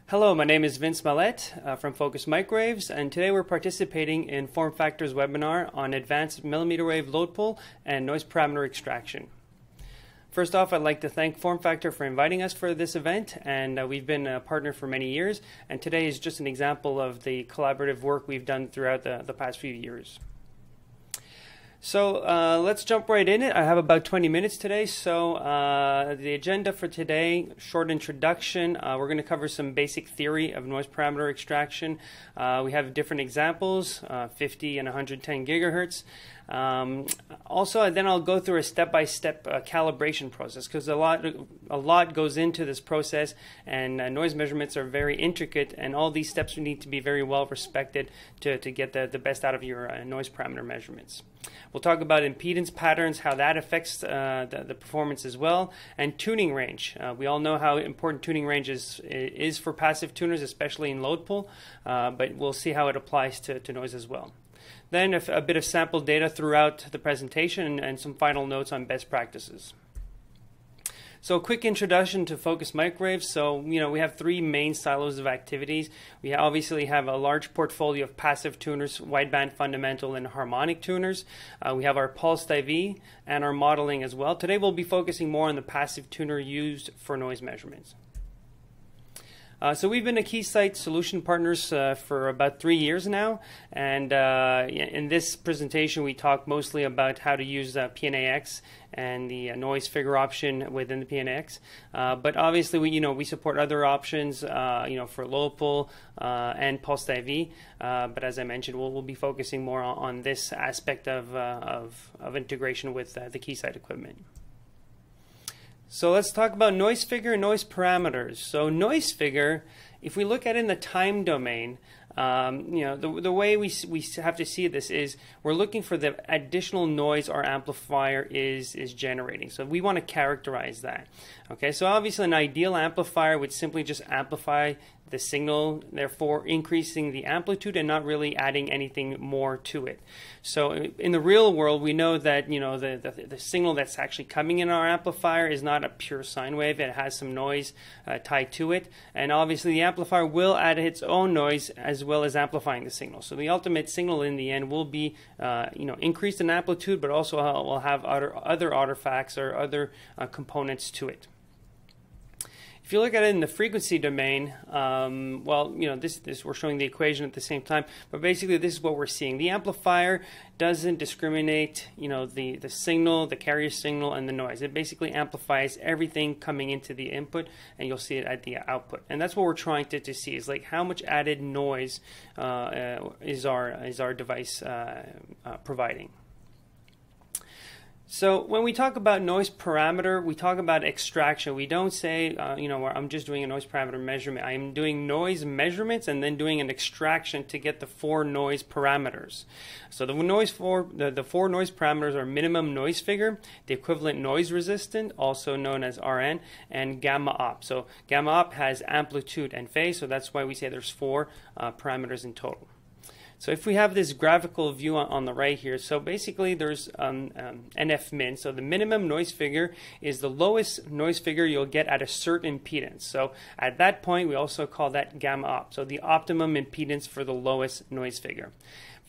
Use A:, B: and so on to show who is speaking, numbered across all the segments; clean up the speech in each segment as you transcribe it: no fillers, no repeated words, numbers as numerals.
A: Hello, my name is Vince Mallet from Focus Microwaves, and today we're participating in Form Factor's webinar on advanced millimeter wave load pull and noise parameter extraction. First off, I'd like to thank Form Factor for inviting us for this event, and we've been a partner for many years, and today is just an example of the collaborative work we've done throughout the past few years. So let's jump right in it. I have about 20 minutes today. So the agenda for today, short introduction. We're going to cover some basic theory of noise parameter extraction. We have different examples, 50 and 110 gigahertz. Also, then I'll go through a step-by-step calibration process because a lot goes into this process, and noise measurements are very intricate, and all these steps need to be very well respected to get the best out of your noise parameter measurements. We'll talk about impedance patterns, how that affects the performance as well, and tuning range. We all know how important tuning range is for passive tuners, especially in load pull, but we'll see how it applies to noise as well. Then a bit of sample data throughout the presentation and some final notes on best practices. So a quick introduction to Focus Microwaves. So, we have three main silos of activities. We obviously have a large portfolio of passive tuners, wideband fundamental and harmonic tuners. We have our pulsed IV and our modeling as well. Today we'll be focusing more on the passive tuner used for noise measurements. So we've been a Keysight solution partners for about 3 years now, and in this presentation we talk mostly about how to use PNAX and the noise figure option within the PNAX. But obviously we support other options for load pull and pulsed IV. But as I mentioned, we'll be focusing more on this aspect of integration with the Keysight equipment. So let's talk about noise figure and noise parameters. So noise figure, if we look at it in the time domain, the way we have to see this is we're looking for the additional noise our amplifier is generating. So we want to characterize that. Okay, so obviously an ideal amplifier would simply just amplify the signal, therefore increasing the amplitude and not really adding anything more to it. So in the real world, we know that the signal that's actually coming in our amplifier is not a pure sine wave. It has some noise tied to it, and obviously the amplifier will add its own noise as well as amplifying the signal. So the ultimate signal in the end will be increased in amplitude, but also will have other artifacts or other components to it. If you look at it in the frequency domain, this we're showing the equation at the same time, but basically this is what we're seeing. The amplifier doesn't discriminate, the signal, the carrier signal, and the noise. It basically amplifies everything coming into the input, and you'll see it at the output. And that's what we're trying to see, is like how much added noise is our device providing. So when we talk about noise parameter, we talk about extraction. We don't say, I'm just doing a noise parameter measurement. I'm doing noise measurements and then doing an extraction to get the four noise parameters. So the four noise parameters are minimum noise figure, the equivalent noise resistant, also known as RN, and gamma op. So gamma op has amplitude and phase, so that's why we say there's four parameters in total. So if we have this graphical view on the right here, so basically there's NF min. So the minimum noise figure is the lowest noise figure you'll get at a certain impedance. So at that point, we also call that gamma op. So the optimum impedance for the lowest noise figure.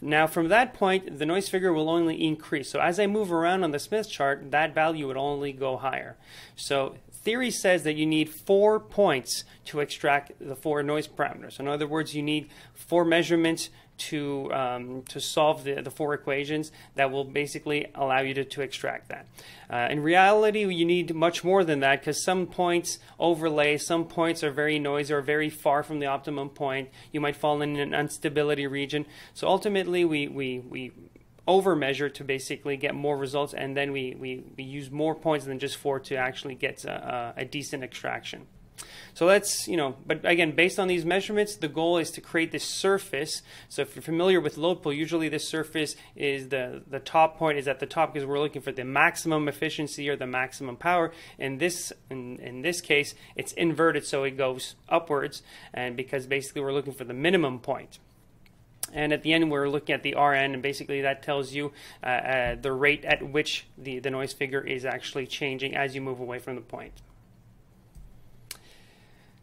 A: Now from that point, the noise figure will only increase. So as I move around on the Smith chart, that value would only go higher. So theory says that you need 4 points to extract the four noise parameters. So in other words, you need 4 measurements to solve the four equations that will basically allow you to extract that. In reality, you need much more than that because some points overlay, some points are very noisy or very far from the optimum point. You might fall in an instability region. So ultimately, we over-measure to basically get more results, and then we use more points than just 4 to actually get a decent extraction. So let's, but again, based on these measurements, the goal is to create this surface. So if you're familiar with load pull, usually this surface is the top point is at the top because we're looking for the maximum efficiency or the maximum power. In this case, it's inverted, so it goes upwards, and because basically we're looking for the minimum point. And at the end, we're looking at the RN, and basically that tells you the rate at which the noise figure is actually changing as you move away from the point.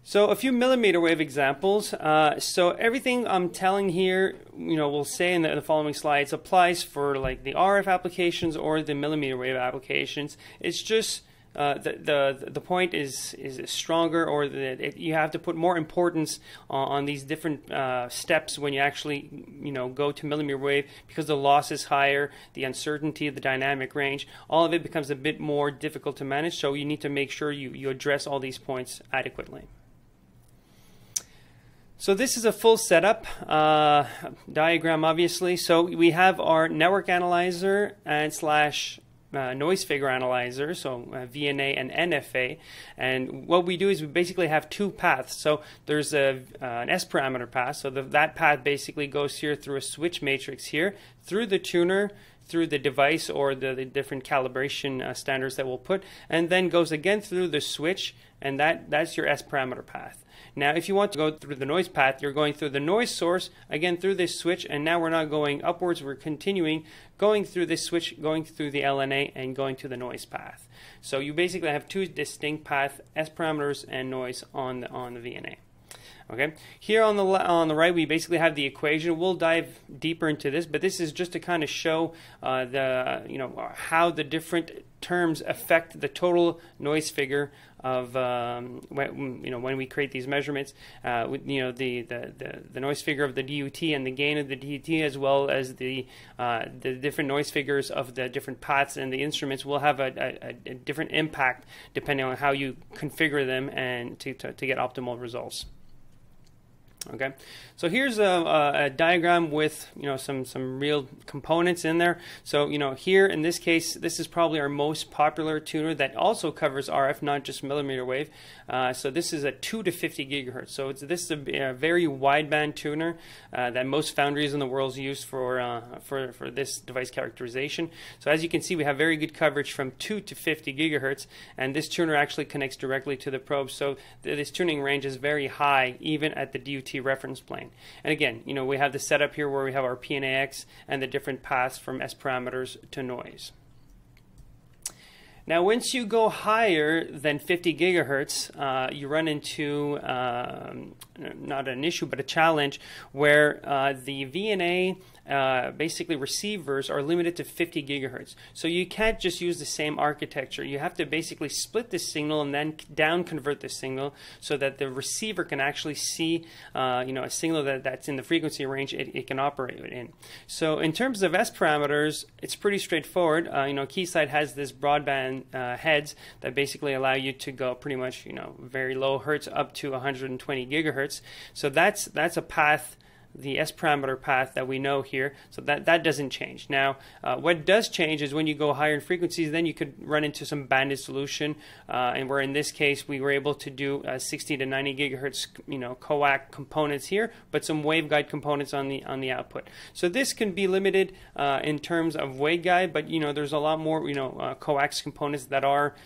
A: So a few millimeter wave examples. So everything I'm telling here, we'll say in the following slides applies for like the RF applications or the millimeter wave applications. It's just the point is stronger, or that you have to put more importance on these different steps when you actually go to millimeter wave, because the loss is higher, the uncertainty, the dynamic range, all of it becomes a bit more difficult to manage. So you need to make sure you address all these points adequately. So this is a full setup diagram, obviously. So we have our network analyzer and slash noise figure analyzer, so VNA and NFA. And what we do is we basically have two paths. So there's an S parameter path. So that path basically goes here through a switch matrix here, through the tuner, through the device or the different calibration standards that we'll put, and then goes again through the switch, and that's your S parameter path. Now if you want to go through the noise path, you're going through the noise source, again through this switch, and now we're not going upwards, we're continuing going through this switch, going through the LNA, and going to the noise path. So you basically have two distinct paths, S parameters and noise on the VNA. Okay, here on the right we basically have the equation. We'll dive deeper into this, but this is just to kind of show how the different terms affect the total noise figure of when we create these measurements. The noise figure of the DUT and the gain of the DUT, as well as the different noise figures of the different paths and the instruments, will have a different impact depending on how you configure them and to get optimal results. Okay, so here's a diagram with some real components in there. So here in this case, this is probably our most popular tuner that also covers RF, not just millimeter wave. So this is a 2 to 50 gigahertz. So this is a very wideband tuner that most foundries in the world use for this device characterization. So as you can see, we have very good coverage from 2 to 50 gigahertz, and this tuner actually connects directly to the probe. So this tuning range is very high, even at the DUT reference plane. And again, we have the setup here where we have our PNAX and the different paths from S parameters to noise. Now, once you go higher than 50 gigahertz, you run into not an issue, but a challenge where the VNA basically receivers are limited to 50 gigahertz. So you can't just use the same architecture. You have to basically split the signal and then down convert the signal so that the receiver can actually see a signal that's in the frequency range it can operate in. So in terms of S parameters, it's pretty straightforward. Keysight has this broadband heads that basically allow you to go pretty much very low hertz up to 120 gigahertz. So that's a path, the S parameter path that we know here, so that doesn't change. Now, what does change is when you go higher in frequencies, then you could run into some banded solution, and where in this case we were able to do 60 to 90 gigahertz, coax components here, but some waveguide components on the output. So this can be limited in terms of waveguide, but there's a lot more coax components that are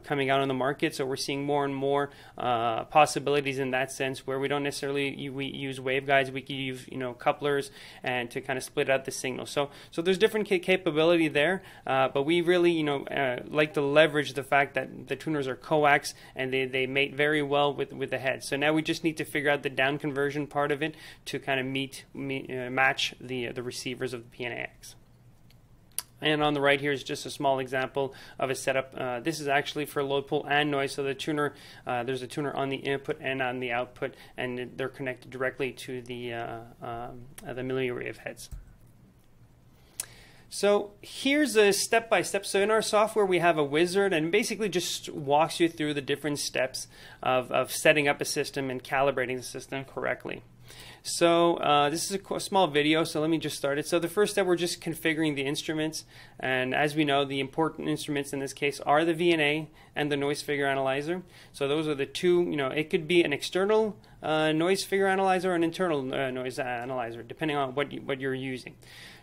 A: coming out on the market. So we're seeing more and more possibilities in that sense, where we don't necessarily we use waveguides. We can use couplers and to kind of split out the signal. So there's different capability there, but we really like to leverage the fact that the tuners are coax and they mate very well with the head. So now we just need to figure out the down conversion part of it to kind of match the receivers of the PNAX. And on the right here is just a small example of a setup. This is actually for load pull and noise. So the tuner, there's a tuner on the input and on the output, and they're connected directly to the millimeter wave heads. So here's a step-by-step. So in our software we have a wizard, and basically just walks you through the different steps of setting up a system and calibrating the system correctly. So this is a small video, so let me just start it. So the first step, we're just configuring the instruments, and as we know, the important instruments in this case are the VNA and the noise figure analyzer. So those are the two, it could be an external noise figure analyzer or an internal noise analyzer, depending on what you're using.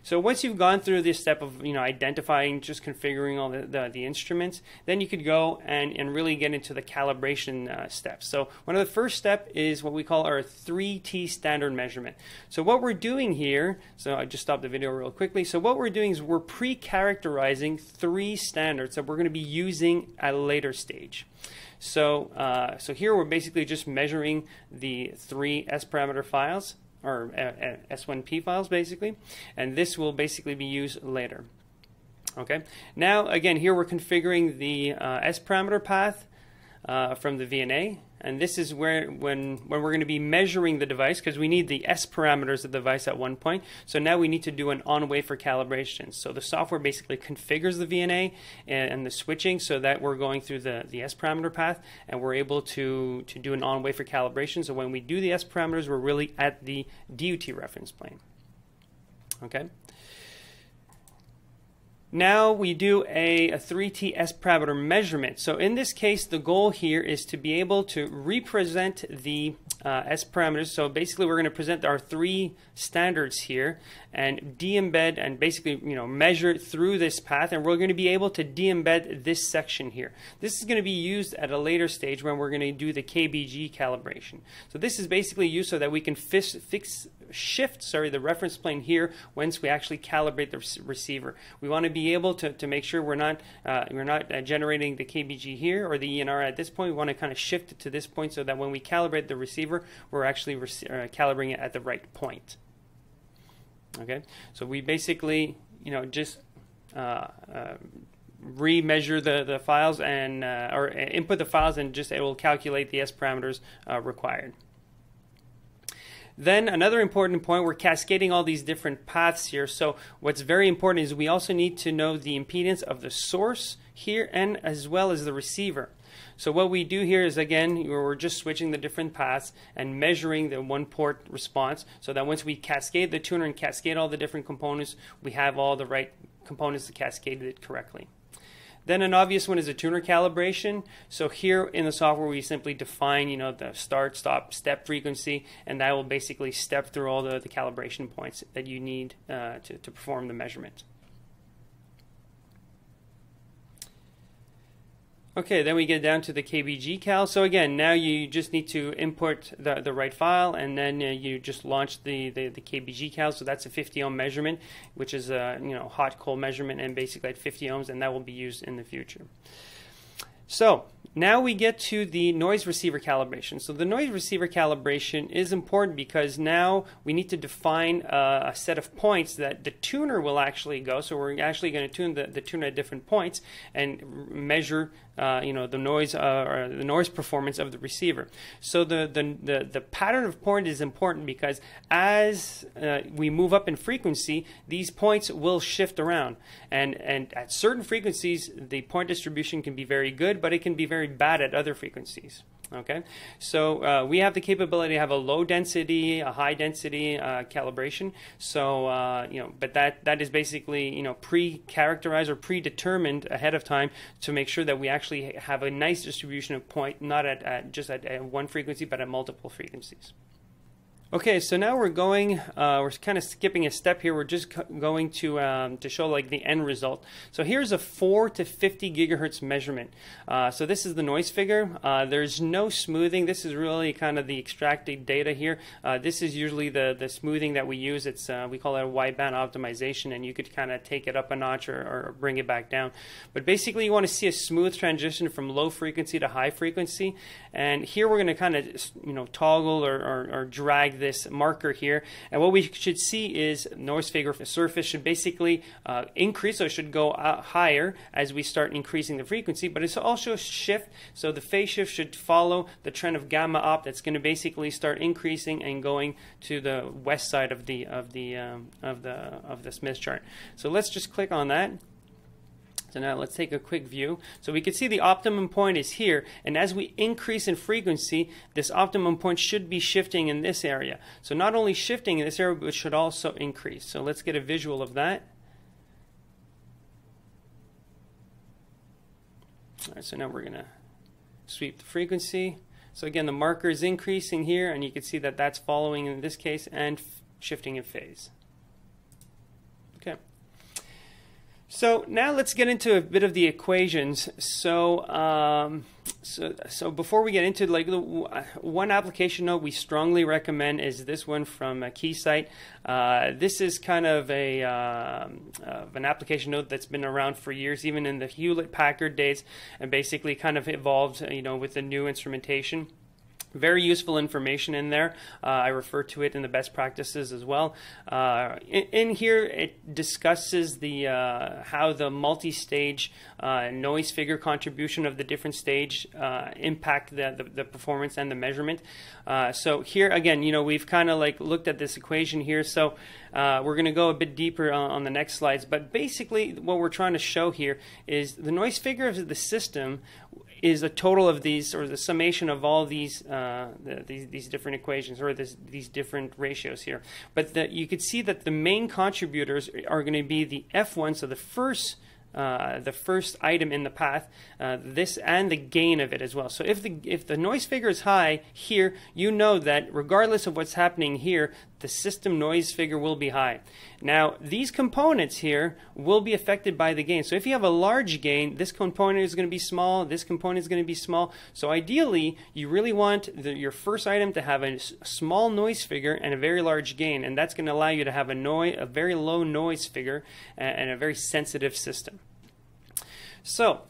A: So once you've gone through this step of identifying, just configuring all the instruments, then you could go and really get into the calibration steps. So one of the first step is what we call our 3T standard measurement. So what we're doing here, so I just stopped the video real quickly. So what we're doing is we're pre-characterizing 3 standards that we're going to be using at a later stage. So so here we're basically just measuring the 3 S parameter files, or S1P files basically, and this will basically be used later. Okay. Now again, here we're configuring the S parameter path from the VNA, and this is where when we're going to be measuring the device, because we need the S parameters of the device at one point. So now we need to do an on-wafer calibration. So the software basically configures the VNA and the switching so that we're going through the S parameter path, and we're able to do an on-wafer calibration. So when we do the S parameters, we're really at the DUT reference plane. Okay. Now we do a 3T S parameter measurement. So in this case, the goal here is to be able to represent the S parameters. So basically we're going to present our 3 standards here and de-embed and basically measure through this path, and we're going to be able to de-embed this section here. This is going to be used at a later stage when we're going to do the KBG calibration. So this is basically used so that we can shift the reference plane here once we actually calibrate the receiver. We want to be able to make sure we're not generating the KBG here or the ENR at this point. We want to kind of shift it to this point so that when we calibrate the receiver, we're actually calibrating it at the right point. Okay, so we basically just remeasure the files and or input the files, and just it will calculate the S parameters required. Then another important point, we're cascading all these different paths here. So what's very important is we also need to know the impedance of the source here and as well as the receiver. So what we do here is, again, we're just switching the different paths and measuring the 1-port response so that once we cascade the tuner and cascade all the different components, we have all the right components to cascade it correctly. Then an obvious one is a tuner calibration. So here in the software we simply define the start, stop, step frequency, and that will basically step through all the calibration points that you need to perform the measurement. Okay, then we get down to the KBG cal. So again, now you just need to import the right file, and then you just launch the KBG cal. So that's a 50 ohm measurement, which is a hot cold measurement, and basically at 50 ohms, and that will be used in the future. So now we get to the noise receiver calibration. So the noise receiver calibration is important because now we need to define a set of points that the tuner will actually go. So we're actually going to tune the tuner at different points and measure the noise performance of the receiver. So the pattern of point is important because as we move up in frequency, these points will shift around, and at certain frequencies the point distribution can be very good, but it can be very bad at other frequencies. Okay, so we have the capability to have a low density, a high density calibration. So but that is basically pre-characterized or predetermined ahead of time to make sure that we actually have a nice distribution of point, not just at one frequency, but at multiple frequencies. Okay, so now we're kind of skipping a step here. We're just going to show like the end result. So here's a 4 to 50 gigahertz measurement. So this is the noise figure. There's no smoothing. This is really kind of the extracted data here. This is usually the smoothing that we use. It's we call it a wideband optimization, and you could kind of take it up a notch or bring it back down. But basically, you want to see a smooth transition from low frequency to high frequency. And here we're going to kind of toggle or drag this marker here, and what we should see is noise figure surface should basically increase, so it should go higher as we start increasing the frequency, but it's also shift, so the phase shift should follow the trend of gamma op. That's going to basically start increasing and going to the west side of the Smith chart. So let's just click on that. So now let's take a quick view. So we can see the optimum point is here, and as we increase in frequency, this optimum point should be shifting in this area. So not only shifting in this area, but it should also increase. So let's get a visual of that. All right, so now we're going to sweep the frequency. So again, the marker is increasing here, and you can see that that's following in this case and shifting in phase. Okay. So now let's get into a bit of the equations. So before we get into one application note we strongly recommend is this one from Keysight. This is kind of an application note that's been around for years, even in the Hewlett-Packard days, and basically kind of evolved, with the new instrumentation. Very useful information in there. I refer to it in the best practices as well. In here, it discusses the how the multi-stage noise figure contribution of the different stage impact the performance and the measurement. So here again, we've kind of looked at this equation here. So we're going to go a bit deeper on the next slides. But basically, what we're trying to show here is the noise figure of the system is a total of these, or the summation of all these different equations, or these different ratios here. But you could see that the main contributors are going to be the F1, so the first item in the path, this and the gain of it as well. So if the noise figure is high here, you know that regardless of what's happening here, the system noise figure will be high. Now these components here will be affected by the gain. So if you have a large gain, this component is going to be small, this component is going to be small. So ideally you really want your first item to have a small noise figure and a very large gain, and that's going to allow you to have a very low noise figure and a very sensitive system. So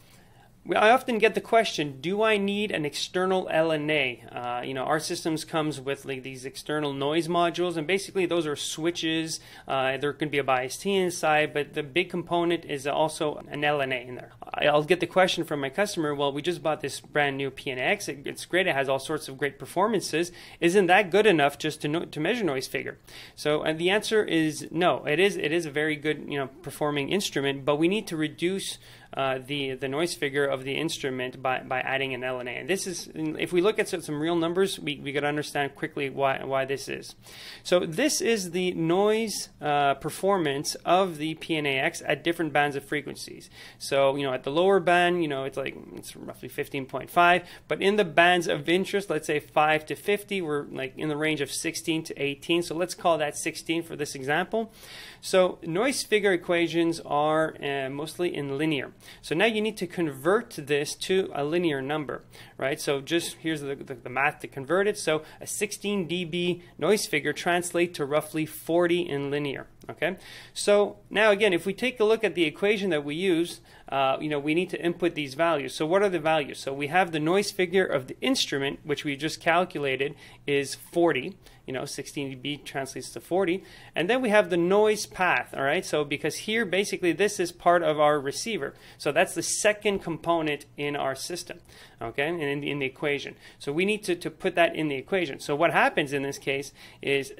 A: I often get the question, do I need an external LNA? Our systems comes with these external noise modules, and basically those are switches. There can be a bias T inside, but the big component is also an LNA in there. I'll get the question from my customer, well, we just bought this brand new PNX. It's great. It has all sorts of great performances. Isn't that good enough just to measure noise figure? So the answer is no. It is a very good performing instrument, but we need to reduce the noise figure of the instrument by adding an LNA. And this is, if we look at some real numbers, we got to understand quickly why this is. So this is the noise performance of the PNAX at different bands of frequencies. So at the lower band, it's roughly 15.5, but in the bands of interest, let's say 5 to 50, we're in the range of 16 to 18. So let's call that 16 for this example. So noise figure equations are mostly in linear. So now you need to convert this to a linear number, right? So just here's the math to convert it. So a 16 dB noise figure translates to roughly 40 in linear. Okay. So now again, if we take a look at the equation that we use, we need to input these values. So what are the values? So we have the noise figure of the instrument, which we just calculated, is 40. 16 dB translates to 40. And then we have the noise path, all right? So because here, basically, this is part of our receiver. So that's the second component in our system, okay, and in the equation. So we need to put that in the equation. So what happens in this case is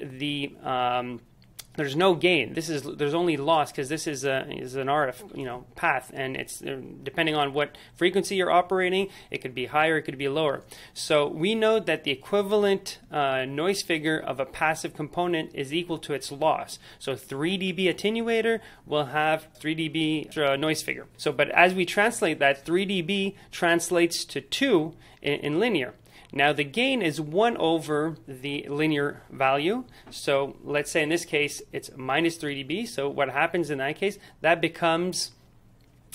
A: there's no gain. There's only loss, because this is an RF path, and it's depending on what frequency you're operating. It could be higher, it could be lower. So we know that the equivalent noise figure of a passive component is equal to its loss. So 3 dB attenuator will have 3 dB noise figure. So but as we translate that, 3 dB translates to 2 in linear. Now the gain is 1 over the linear value. So let's say in this case it's minus 3 dB. So what happens in that case? That becomes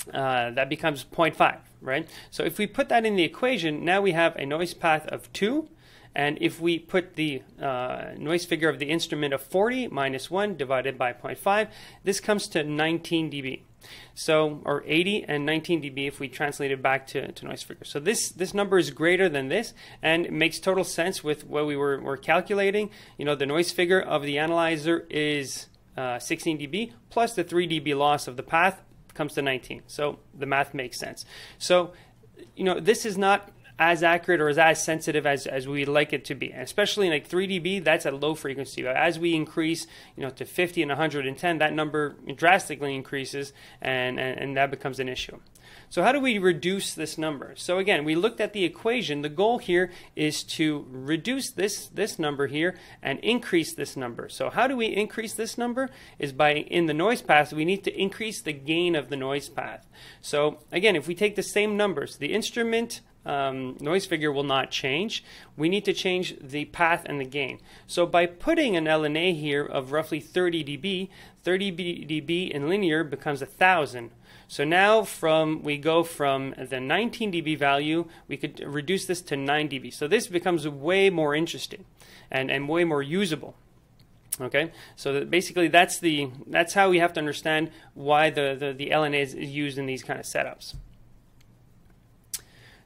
A: 0.5, right? So if we put that in the equation, now we have a noise path of 2. And if we put the noise figure of the instrument of 40 minus 1 divided by 0.5, this comes to 19 dB. So, or 80 and 19 dB if we translate it back to noise figure. So this number is greater than this, and it makes total sense with what we were calculating. The noise figure of the analyzer is 16 dB plus the 3 dB loss of the path comes to 19. So the math makes sense. So, this is not as accurate or as sensitive as we'd like it to be, and especially in 3 dB, that's at low frequency. But as we increase to 50 and 110, that number drastically increases, and that becomes an issue. So how do we reduce this number? So again, we looked at the equation. The goal here is to reduce this number here and increase this number. So how do we increase this number? Is by, in the noise path, we need to increase the gain of the noise path. So again, if we take the same numbers, the instrument noise figure will not change. We need to change the path and the gain. So by putting an LNA here of roughly 30 dB, 30 dB in linear becomes 1,000. So now we go from the 19 dB value, we could reduce this to 9 dB. So this becomes way more interesting and way more usable. Okay, so basically that's how we have to understand why the LNA is used in these kind of setups.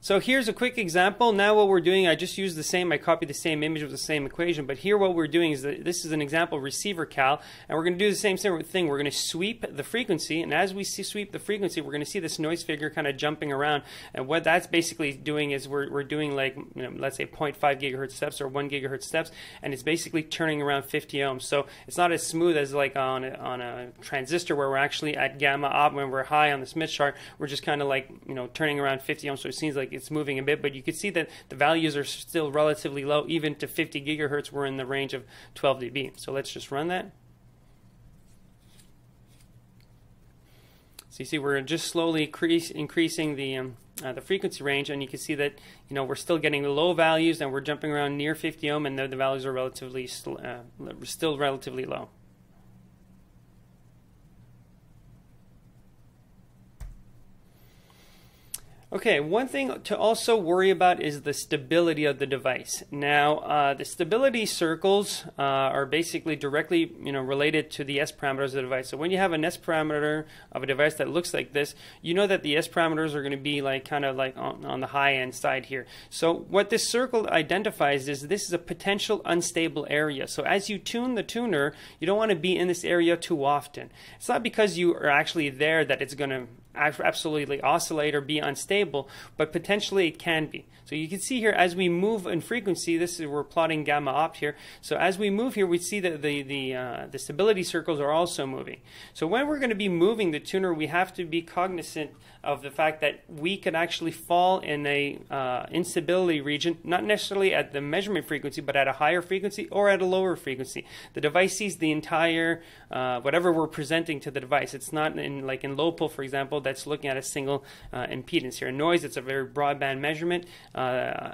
A: So here's a quick example. Now what we're doing, I just used I copied the same image with the same equation, but here what we're doing is this is an example receiver cal, and we're going to do the same thing. We're going to sweep the frequency, and as we sweep the frequency, we're going to see this noise figure kind of jumping around, and what that's basically doing is we're doing like, let's say 0.5 gigahertz steps or 1 gigahertz steps, and it's basically turning around 50 ohms. So it's not as smooth as like on a transistor where we're actually at gamma op when we're high on the Smith chart. We're just kind of like turning around 50 ohms, so it seems like it's moving a bit, but you can see that the values are still relatively low. Even to 50 gigahertz, we're in the range of 12 dB. So let's just run that. So you see we're just slowly increasing the frequency range, and you can see that we're still getting the low values, and we're jumping around near 50 ohm, and the values are relatively still relatively low. Okay, one thing to also worry about is the stability of the device. Now, the stability circles are basically directly related to the S parameters of the device. So when you have an S parameter of a device that looks like this, you know that the S parameters are going to be like kind of like on the high end side here. So what this circle identifies is this is a potential unstable area. So as you tune the tuner, you don't want to be in this area too often. It's not because you are actually there that it's going to absolutely oscillate or be unstable, but potentially it can be. So you can see here as we move in frequency, we're plotting gamma opt here. So as we move here, we see that the stability circles are also moving. So when we're going to be moving the tuner, we have to be cognizant of the fact that we could actually fall in a instability region, not necessarily at the measurement frequency, but at a higher frequency or at a lower frequency. The device sees the entire whatever we're presenting to the device. It's not like in low pull, for example, that's looking at a single impedance here. In noise, it's a very broadband measurement.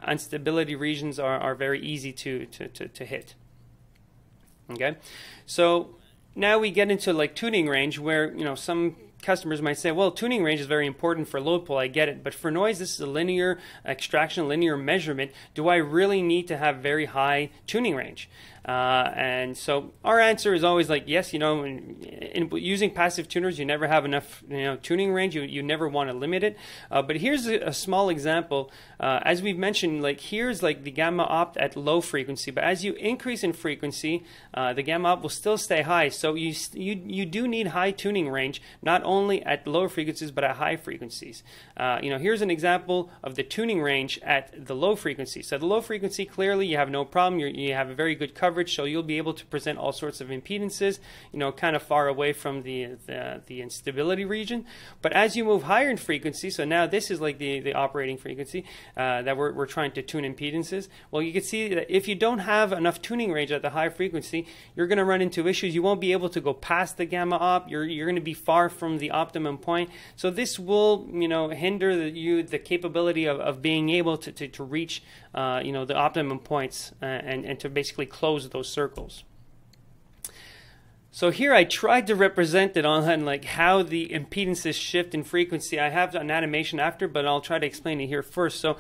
A: Instability regions are very easy to hit. Okay, so now we get into like tuning range, where some customers might say, well, tuning range is very important for load pull, I get it, but for noise, this is a linear extraction, linear measurement. Do I really need to have very high tuning range? And so our answer is always like, yes, in using passive tuners, you never have enough tuning range. You never want to limit it. But here's a small example. As we've mentioned, like here's like the gamma opt at low frequency, but as you increase in frequency, the gamma opt will still stay high. So you do need high tuning range, not only at lower frequencies, but at high frequencies. Here's an example of the tuning range at the low frequency. So the low frequency, clearly you have no problem. You have a very good coverage, so you'll be able to present all sorts of impedances, kind of far away from the instability region. But as you move higher in frequency, so now this is like the operating frequency that we're trying to tune impedances. Well, you can see that if you don't have enough tuning range at the high frequency, you're going to run into issues. You won't be able to go past the gamma op. You're going to be far from the optimum point. So this will hinder the capability of being able to reach the optimum points and to basically close those circles. So here I tried to represent it on like how the impedances shift in frequency. I have an animation after, but I'll try to explain it here first. So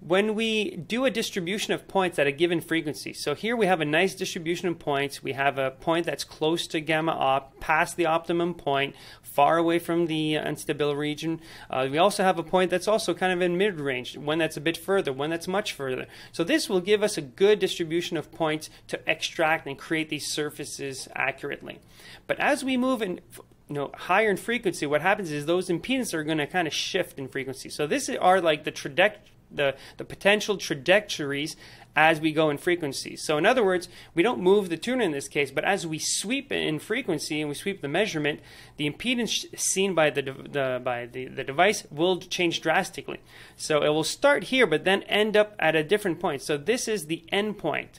A: when we do a distribution of points at a given frequency, so here we have a nice distribution of points. We have a point that's close to gamma opt, past the optimum point, far away from the unstable region. We also have a point that's also kind of in mid-range, one that's a bit further, one that's much further. So this will give us a good distribution of points to extract and create these surfaces accurately. But as we move in higher in frequency, what happens is those impedances are going to kind of shift in frequency. So this are like the potential trajectories as we go in frequency. So in other words, we don't move the tuner in this case, but as we sweep in frequency and we sweep the measurement, the impedance seen by the device will change drastically. So it will start here, but then end up at a different point. So this is the end point.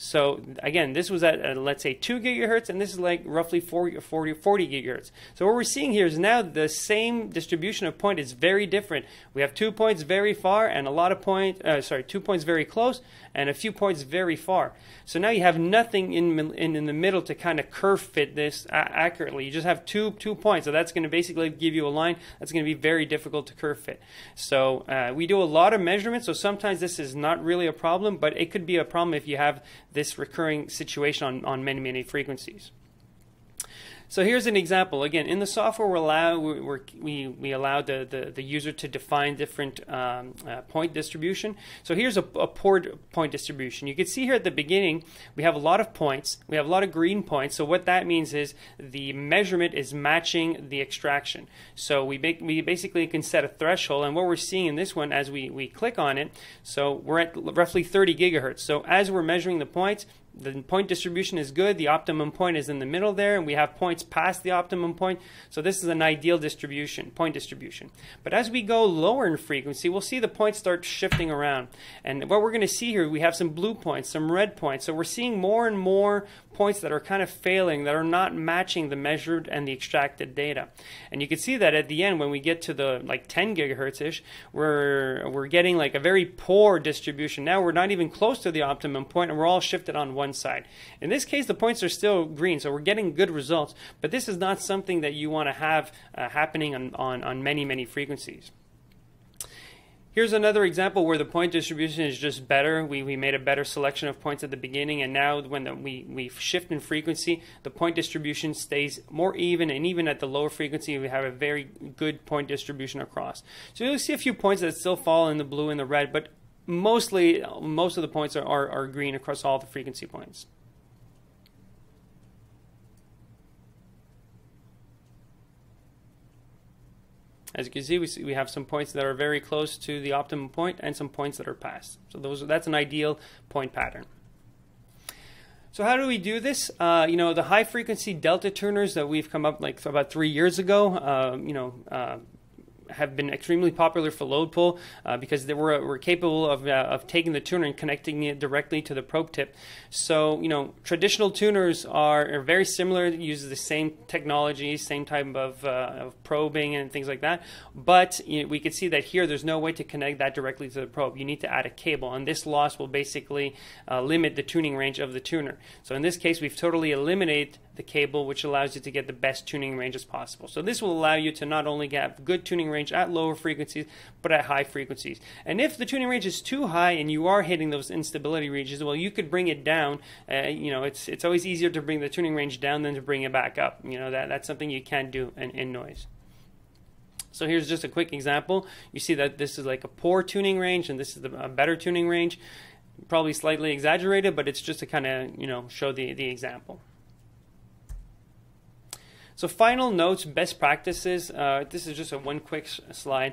A: So again, this was at let's say 2 gigahertz, and this is like roughly 40 gigahertz. So what we're seeing here is now the same distribution of point is very different. We have 2 points very far and a lot of 2 points very close and a few points very far. So now you have nothing in the middle to kind of curve fit this accurately. You just have two points, so that's going to basically give you a line that's going to be very difficult to curve fit. So we do a lot of measurements, so sometimes this is not really a problem, but it could be a problem if you have this recurring situation on many frequencies. So here's an example. Again, in the software, we allow the user to define different point distribution. So here's a point distribution. You can see here at the beginning, we have a lot of points. We have a lot of green points. So what that means is the measurement is matching the extraction. So we basically can set a threshold. And what we're seeing in this one, as we click on it, so we're at roughly 30 gigahertz. So as we're measuring the points, the point distribution is good. The optimum point is in the middle there, and we have points past the optimum point. So this is an ideal point distribution. But as we go lower in frequency, we'll see the points start shifting around. And what we're going to see here, we have some blue points, some red points. So we're seeing more and more points that are kind of failing, that are not matching the measured and the extracted data. And you can see that at the end, when we get to the like 10 gigahertz-ish, we're getting like a very poor distribution. Now we're not even close to the optimum point, and we're all shifted on one side. In this case, the points are still green, so we're getting good results, but this is not something that you want to have happening on many frequencies. Here's another example where the point distribution is just better. We made a better selection of points at the beginning, and now when we shift in frequency, the point distribution stays more even, and even at the lower frequency, we have a very good point distribution across. So you'll see a few points that still fall in the blue and the red, but most of the points are green across all the frequency points. As you can see, we have some points that are very close to the optimum point and some points that are past. So that's an ideal point pattern. So how do we do this? The high frequency delta tuners that we've come up like about 3 years ago, have been extremely popular for load pull because they were capable of taking the tuner and connecting it directly to the probe tip. So traditional tuners are very similar, use the same technology, same type of probing and things like that. But we can see that here there's no way to connect that directly to the probe. You need to add a cable, and this loss will basically limit the tuning range of the tuner. So in this case, we've totally eliminated the cable, which allows you to get the best tuning range as possible. So this will allow you to not only get good tuning range at lower frequencies, but at high frequencies. And if the tuning range is too high and you are hitting those instability ranges, well, you could bring it down. It's always easier to bring the tuning range down than to bring it back up. That's something you can't do in noise. So here's just a quick example. You see that this is like a poor tuning range, and this is a better tuning range. Probably slightly exaggerated, but it's just to kind of show the example. So final notes, best practices. This is just one quick slide.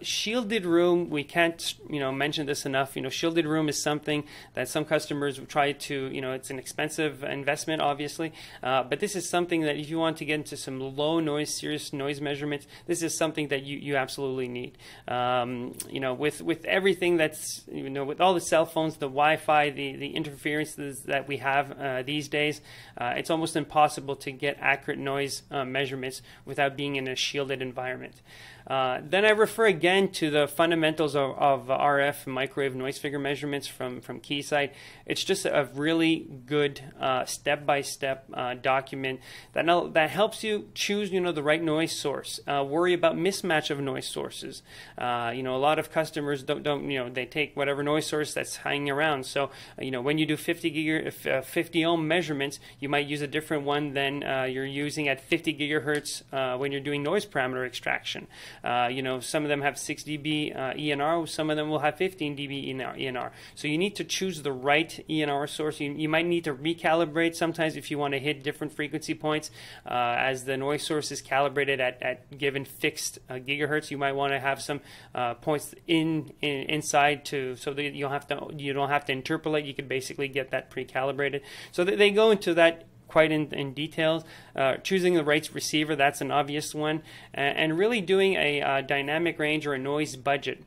A: Shielded room, we can't mention this enough. Shielded room is something that some customers try to, it's an expensive investment, obviously, but this is something that if you want to get into some low noise, serious noise measurements, this is something that you absolutely need. With everything that's, with all the cell phones, the Wi-Fi, the interferences that we have these days, it's almost impossible to get accurate noise measurements without being in a shielded environment. Then I refer again to the fundamentals of RF microwave noise figure measurements from Keysight. It's just a really good step-by-step document that helps you choose the right noise source. Worry about mismatch of noise sources. A lot of customers don't they take whatever noise source that's hanging around. So when you do 50 ohm measurements, you might use a different one than you're using at 50 gigahertz when you're doing noise parameter extraction. Some of them have 6 dB ENR, some of them will have 15 dB ENR. So you need to choose the right ENR source. You might need to recalibrate sometimes if you want to hit different frequency points. As the noise source is calibrated at given fixed gigahertz, you might want to have some points inside so that you don't have to interpolate. You could basically get that pre-calibrated. So they go into that quite in detail. Choosing the right receiver, that's an obvious one, and really doing a dynamic range or a noise budget.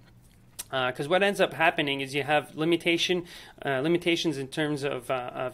A: Because what ends up happening is you have limitations in terms of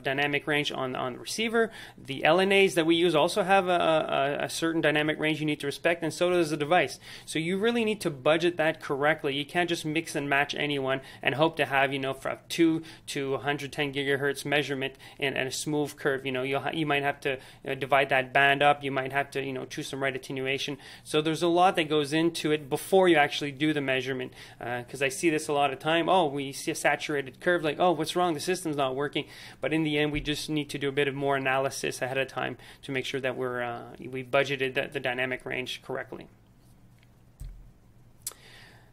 A: dynamic range on the receiver. The LNAs that we use also have a certain dynamic range you need to respect, and so does the device. So you really need to budget that correctly. You can't just mix and match anyone and hope to have, from 2 to 110 gigahertz measurement in a smooth curve. You might have to divide that band up. You might have to choose some right attenuation. So there's a lot that goes into it before you actually do the measurement. Because I see this a lot of time. Oh, we see a saturated curve, like, oh, what's wrong? The system's not working. But in the end, we just need to do a bit of more analysis ahead of time to make sure that we budgeted the dynamic range correctly.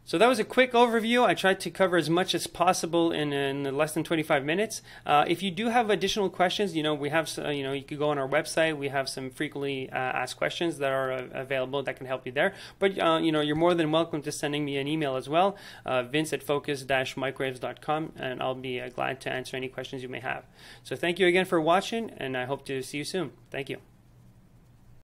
A: So that was a quick overview. I tried to cover as much as possible in less than 25 minutes. If you do have additional questions, we have, you could go on our website. We have some frequently asked questions that are available that can help you there. But, you're more than welcome to sending me an email as well, vince@focus-microwaves.com, and I'll be glad to answer any questions you may have. So thank you again for watching, and I hope to see you soon. Thank you.